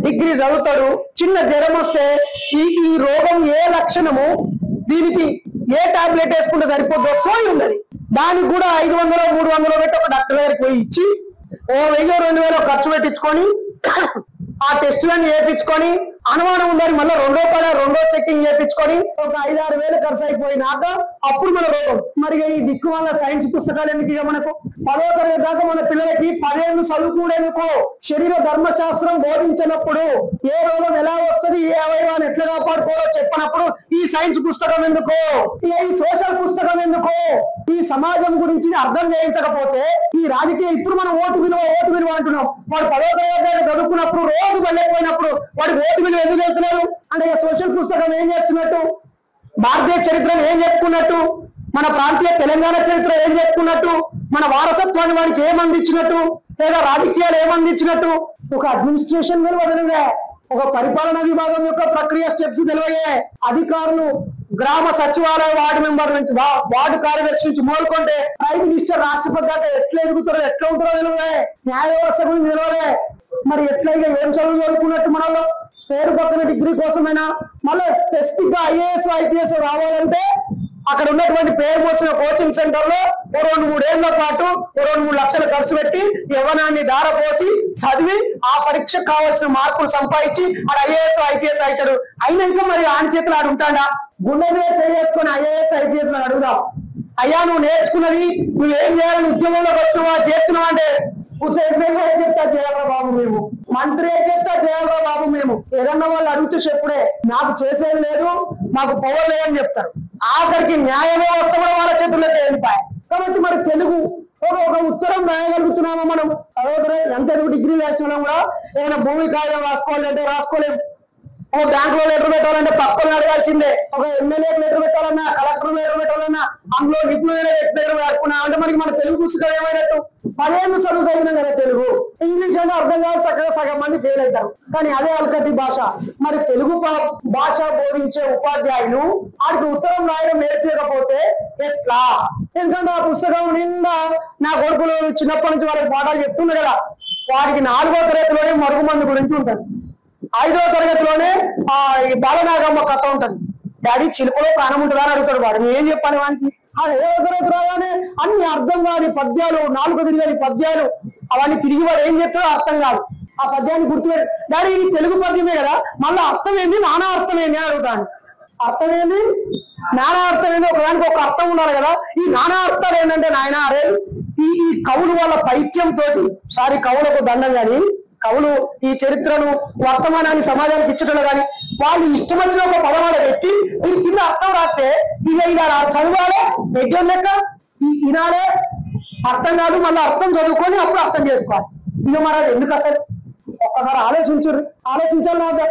Degree చదువుతాడు, చిన్న జ్వరం వస్తే ఈ రోగం ఏ లక్షణము, దీనికి ఏ టాబ్లెట్ వేసుకుంటే సరిపోతుందో సోయి ఉన్నది. దానికి కూడా 500 300 పెట్టి ఒక డాక్టర్ దగ్గరికి పోయి ఇచ్చి 1000 2000 ఖర్చు పెట్టించుకొని ఆ టెస్టులన్నీ చేయించుకొని అనుమానం ఉందని మళ్ళీ రెండో చెకింగ్ చేయించుకొని ఒక 5-6 వేలు ఖర్చు అయిపోయినాక అప్పుడు మన రోగం. మరి ఈ దిక్కు వల్ల సైన్స్ పుస్తకాలు ఎందుకు ఇక మనకు 10వ తరగతి దాకా మన పిల్లలకి 10 ఏళ్ళు చదువుకునేందుకు శరీర ధర్మశాస్త్రం బోధించినప్పుడు ఏ రోగం ఎలా వస్తుంది, ఏ అవయవాన్ని ఎట్లా కాపాడుకోవాలో చెప్పినప్పుడు ఈ సైన్స్ పుస్తకం ఎందుకు, ఈ సోషల్ పుస్తకం ఎందుకు, ఈ సమాజం గురించి అర్థం చేయించకపోతే ఈ రాజకీయ ఇప్పుడు మనం ఓటు విలువ అంటున్నాం. వాడు 10వ తరగతి దాకా చదువుకున్నప్పుడు రోజు వెళ్ళకపోయినప్పుడు వాడికి ఓటు విలువ ఎందుకు వెళ్తున్నారు అంటే సోషల్ పుస్తకం ఏం చేస్తున్నట్టు, భారతీయ చరిత్రను ఏం చెప్పుకున్నట్టు, మన ప్రాంతీయ తెలంగాణ చరిత్ర ఏం చెప్పుకున్నట్టు, మన వారసత్వాన్ని వాడికి ఏం అందించినట్టు, లేదా రాజకీయాలు ఏం అందించినట్టు, ఒక అడ్మినిస్ట్రేషన్ తెలియదే, ఒక పరిపాలనా విభాగం యొక్క ప్రక్రియ స్టెప్స్ తెలివయే, అధికారులు గ్రామ సచివాలయ వార్డు మెంబర్ నుంచి వార్డు కార్యదర్శి నుంచి మొదలుకుంటే ప్రైమ్ మినిస్టర్ రాష్ట్రపతి దాకా ఎట్లా ఎదుగుతారో ఎట్లా ఉంటారో తెలియదే, న్యాయ వ్యవస్థ గురించి తెలియదే. మరి ఎట్లా ఏం చదువు చదువుకున్నట్టు మనలో పేరు పక్కన డిగ్రీ కోసమైనా మళ్ళీ స్పెసిఫిక్ గా IAS IPS రావాలంటే అక్కడ ఉన్నటువంటి పేరు మోసిన కోచింగ్ సెంటర్ లో 2-3 ఏళ్ల పాటు 2-3 లక్షలు ఖర్చు పెట్టి యవ్వనాన్ని దారపోసి చదివి ఆ పరీక్షకు కావాల్సిన మార్కులు సంపాదించి ఆడ IAS IPS అవుతాడు. అయినాక మరి ఆని చేతులు ఆడు ఉంటాడా, గుండె మీద చేసుకుని IAS IPS అడుగుదాం, అయ్యా నువ్వు నేర్చుకున్నది నువ్వేం చేయాలని ఉద్యోగంలోకి వచ్చినావా చేస్తున్నావా అంటే ఎమ్మెల్యే చెప్తా చేయాలరా బాబు మేము, మంత్రి చెప్తా చేయాలరా బాబు మేము, ఏదన్నా వాళ్ళు అడుగుతూ చెప్పుడే నాకు చేసేది లేదు మాకు పవర్ లేదని చెప్తారు. ఆఖరికి న్యాయ వ్యవస్థ కూడా వాళ్ళ చేతుల్లోకి వెళ్ళిపోయాయి. కాబట్టి మరి తెలుగు ఒక ఉత్తరం రాయగలుగుతున్నామా మనం? ఎంత డిగ్రీ వేసినా కూడా ఏదైనా భూమి కాగితం రాసుకోవాలంటే రాసుకోలేము, ఓ బ్యాంక్ లో లెటర్ పెట్టాలంటే పక్కన అడగాల్సిందే, ఒక ఎమ్మెల్యే లెటర్ పెట్టాలన్నా కలెక్టర్ లెటర్ పెట్టాలన్నా అందులో నిపుణుల దగ్గర వేడుకున్నా అంటే మనకి మన తెలుగు పుస్తకం ఏమైనట్టు 10 ఏళ్ళు చదువు చదివినా కదా తెలుగు. ఇంగ్లీష్ అంటే అర్థం కాదు, సగం మంది ఫెయిల్ అవుతారు. కానీ అదే అల్కటి భాష. మరి తెలుగు భాష బోధించే ఉపాధ్యాయులు వాడికి ఉత్తరం రాయడం నేర్పించకపోతే ఎట్లా? ఎందుకంటే ఆ పుస్తకం నిండా నా కొడుకులు చిన్నప్పటి నుంచి వాళ్ళకి పాఠాలు చెప్తున్నారు కదా, వాడికి 4వ తరగతిలోనే మరుగుమందు గురించి ఉంటుంది, 5వ తరగతిలోనే ఈ బాలనాగమ్మ కథ ఉంటది, డాడీ చిలుకలో ప్రాణం ఉంటుందా అని అడుగుతాడు. వాడు ఏం చెప్పాలి వానికి? ఆ 7వ తరగతి రాగానే అన్ని అర్థం కాని పద్యాలు, 4 తిరిగని పద్యాలు అవన్నీ తిరిగి వాడు ఏం చెప్తాడో అర్థం కాదు. ఆ పద్యాన్ని గుర్తుపెట్టి డాడీ ఇది తెలుగు పద్యమే కదా మళ్ళీ అర్థం ఏంది, నానా అర్థం ఏంది అని అడుగుతాను. అర్థం ఏంది, నానా అర్థం ఏంది, ఒకదానికి ఒక అర్థం ఉండాలి కదా. ఈ నానా అర్థాలు ఏంటంటే నాయన అరే ఈ కవులు వాళ్ళ పైత్యంతో కవులకు దండం కానీ కవులు ఈ చరిత్రను వర్తమానాన్ని సమాజానికి ఇచ్చటం కానీ వాళ్ళు ఇష్టం వచ్చిన ఒక పదవాడ పెట్టి దీని కింద అర్థం రాస్తే ఇక చదవాలి ఎడ్డం లెక్క వినాలే, అర్థం కాదు మళ్ళీ అర్థం చదువుకొని అప్పుడు అర్థం చేసుకోవాలి. ఇక మరి అది ఎందుకు అసలు ఒక్కసారి ఆలోచించాలి నాకు.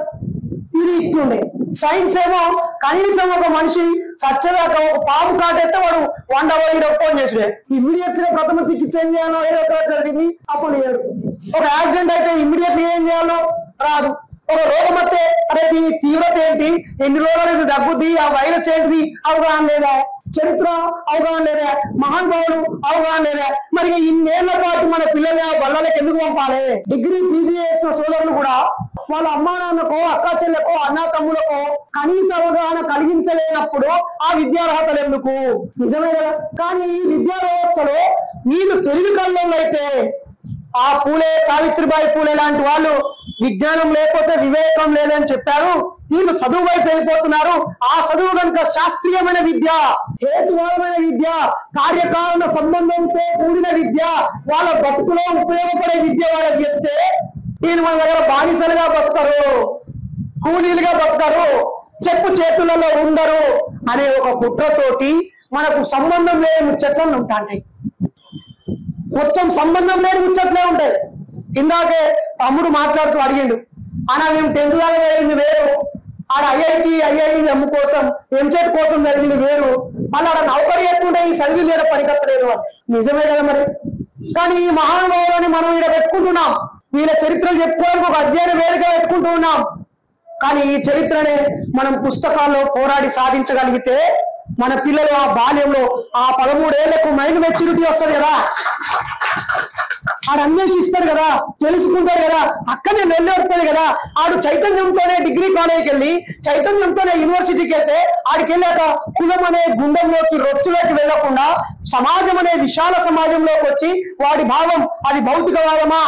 ఇది ఇట్టుండే సైన్స్ ఏమో కనీసం ఒక మనిషి సచ్చదాకా ఒక పాము కాటెత్తే వాడు 100 ఫోన్ చేసిడే ఇమ్మీడియట్ గా ప్రథమ చికిత్స ఏం చేయాలో ఏదో జరిగింది అప్పుడు లేరు. ఒక యాక్సిడెంట్ అయితే ఇమ్మీడియట్లీ ఏం చేయాలో రాదు. ఒక రోగం వస్తే అరే దీని తీవ్రత ఏంటి, ఎన్ని రోజులు తగ్గుద్ది, ఆ వైరస్ ఏంటిది అవగాహన లేదా, చరిత్ర అవగాహన లేదా, మహానుభావులు అవగాహన లేదా. మరి ఇన్నేళ్ల పాటు మన పిల్లల్ని ఆ బళ్ళకి ఎందుకు పంపాలి? డిగ్రీ PG చేసిన సోదరులు కూడా వాళ్ళ అమ్మా నాన్నకో అక్క చెల్లెకో అన్నా తమ్ములకో కనీస అవగాహన కలిగించలేనప్పుడు ఆ విద్యార్హతలు ఎందుకు? నిజమే కదా. కానీ ఈ విద్యా వ్యవస్థలో వీళ్ళు తెలుగు కళ్ళల్లో అయితే ఆ పూలే సావిత్రిబాయి పూలే లాంటి వాళ్ళు విజ్ఞానం లేకపోతే వివేకం లేదని చెప్పారు. వీళ్ళు చదువు వైపు వెళ్ళిపోతున్నారు. ఆ చదువు కనుక శాస్త్రీయమైన విద్య, హేతువాదమైన విద్య, కార్యకారణ సంబంధంతో కూడిన విద్య, వాళ్ళ బతుకులో ఉపయోగపడే విద్య వాళ్ళకి చెప్తే వీళ్ళు మన దగ్గర బానిసలుగా బతుకరు, కూలీలుగా బతుకరు, చెప్పు చేతులలో ఉండరు అనే ఒక కుట్రతోటి మనకు సంబంధం లేని ముచ్చట్లను ఉంటాయి. మొత్తం సంబంధం లేని ముచ్చట్లే ఉంటాయి. ఇందాకే తమ్ముడు మాట్లాడుతూ అడిగిండు, అన్న మేము 10th దాకా చదివింది వేరు, ఆడ IIM కోసం MCET కోసం చదివింది వేరు, మళ్ళీ ఆడ నౌకరీ ఎత్తుంటే ఈ చదివి లేదా పనికత్తలేదు అని. నిజమే కదా మరి. కానీ ఈ మహానుభావులని మనం ఇక్కడ పెట్టుకుంటున్నాం, వీళ్ళ చరిత్రలు చెప్పుకోవడానికి ఒక అధ్యయన వేదిక పెట్టుకుంటూ ఉన్నాం. కానీ ఈ చరిత్రనే మనం పుస్తకాల్లో పోరాడి సాధించగలిగితే మన పిల్లలు ఆ బాల్యంలో ఆ 13 ఏళ్లకు మైండ్ మెచ్యూరిటీ వస్తుంది కదా. ఆడు అన్వేషిస్తాడు కదా, తెలుసుకుంటాడు కదా, అక్కడనే వెళ్ళొస్తాడు కదా. ఆడు చైతన్యంతోనే డిగ్రీ కాలేజీకి వెళ్ళి చైతన్యంతోనే యూనివర్సిటీకి వెళ్తే ఆడికి వెళ్ళాక కులం అనే గుండంలోకి రొచ్చులోకి వెళ్లకుండా సమాజం అనే విశాల సమాజంలోకి వచ్చి వాడి భావం అది భౌతికవాదమా,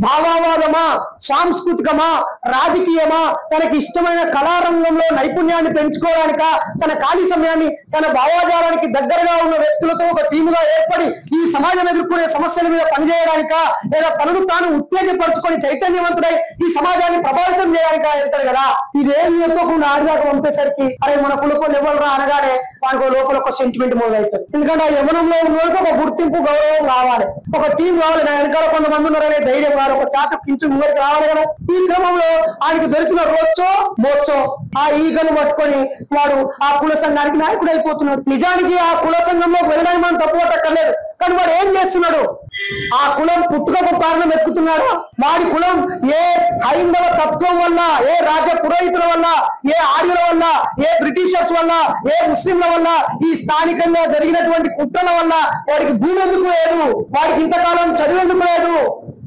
భావవాదమా, సాంస్కృతికమా, రాజకీయమా, తనకి ఇష్టమైన కళారంగంలో నైపుణ్యాన్ని పెంచుకోవడానిక, తన ఖాళీ సమయాన్ని తన భావజాలానికి దగ్గరగా ఉన్న వ్యక్తులతో ఒక టీముగా ఏర్పడి ఈ సమాజం ఎదుర్కొనే సమస్యల మీద పనిచేయడానిక, లేదా తనను తాను ఉత్తేజపరచుకొని చైతన్యవంతుడై ఈ సమాజాన్ని ప్రభావితం చేయడానిక వెళ్తాడు కదా. ఇదేమి చెప్పకుండా ఆడిదాకా పంపేసరికి అరే మన కులపోలు ఎవరు అనగానే వాడికి లోపల ఒక సెంటిమెంట్ మొదలవుతుంది. ఎందుకంటే ఆ యవనంలో ఉన్న వాళ్ళకి ఒక గుర్తింపు, గౌరవం కావాలి, ఒక టీం కావాలి, నా వెనకాల కొంతమంది ఉన్నారనే ధైర్యం కావాలి, ఒక చాట కించు ముందరికి రావాలి కదా. ఈ క్రమంలో ఆయనకి దొరికిన రోచ్చో బోచ్చో ఆ ఈగను పట్టుకొని వాడు ఆ కుల సంఘానికి నాయకుడు అయిపోతున్నాడు. నిజానికి ఆ కుల సంఘంలో వెళ్ళడానికి మనం తప్పు పట్టక్కర్లేదు, కానీ వాడు ఏం చేస్తున్నాడు? ఆ కులం పుట్టుకకు కారణం వెతుకుతున్నాడా? వాడి కులం ఏ హైందవ తత్వం వల్ల, ఏ రాజ్య పురోహితుల వల్ల, ఏ ఆర్యుల వల్ల, ఏ బ్రిటిషర్స్ వల్ల, ఏ ముస్లింల వల్ల, ఈ స్థానికంగా జరిగినటువంటి కుట్రల వల్ల వాడికి భూమి ఎందుకు లేదు? వాడికి ఇంతకాలం చదివేందుకు లేదు?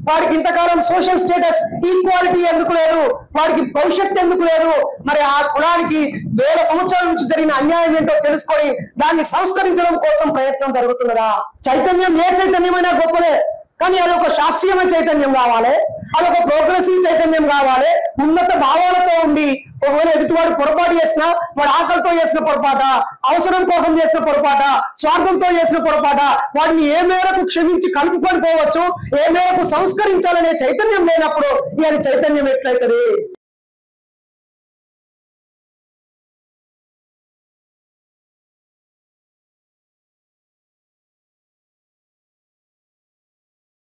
వాడికి ఇంతకాలం సోషల్ స్టేటస్ ఈక్వాలిటీ ఎందుకు లేదు? వాడికి భవిష్యత్తు ఎందుకు లేదు? మరి ఆ కులానికి వేల సంవత్సరాల నుంచి జరిగిన అన్యాయం ఏంటో తెలుసుకొని దాన్ని సంస్కరించడం కోసం ప్రయత్నం జరుగుతున్నదా? చైతన్యం ఏ చైతన్యమైనా గొప్పలే, కానీ అదొక శాస్త్రీయమైన చైతన్యం కావాలి, అదొక ప్రోగ్రెసివ్ చైతన్యం కావాలి, ఉన్నత భావాలతో ఉండి. ఒకవేళ ఎదుటివాడు పొరపాటు చేసినా, వాడు ఆకలితో చేసిన పొరపాట, అవసరం కోసం చేసిన పొరపాట, స్వార్థంతో చేసిన పొరపాట, వాటిని ఏ మేరకు క్షమించి కలుపుకొని పోవచ్చు, ఏ మేరకు సంస్కరించాలనే చైతన్యం లేనప్పుడు అది చైతన్యం ఎట్లయితది?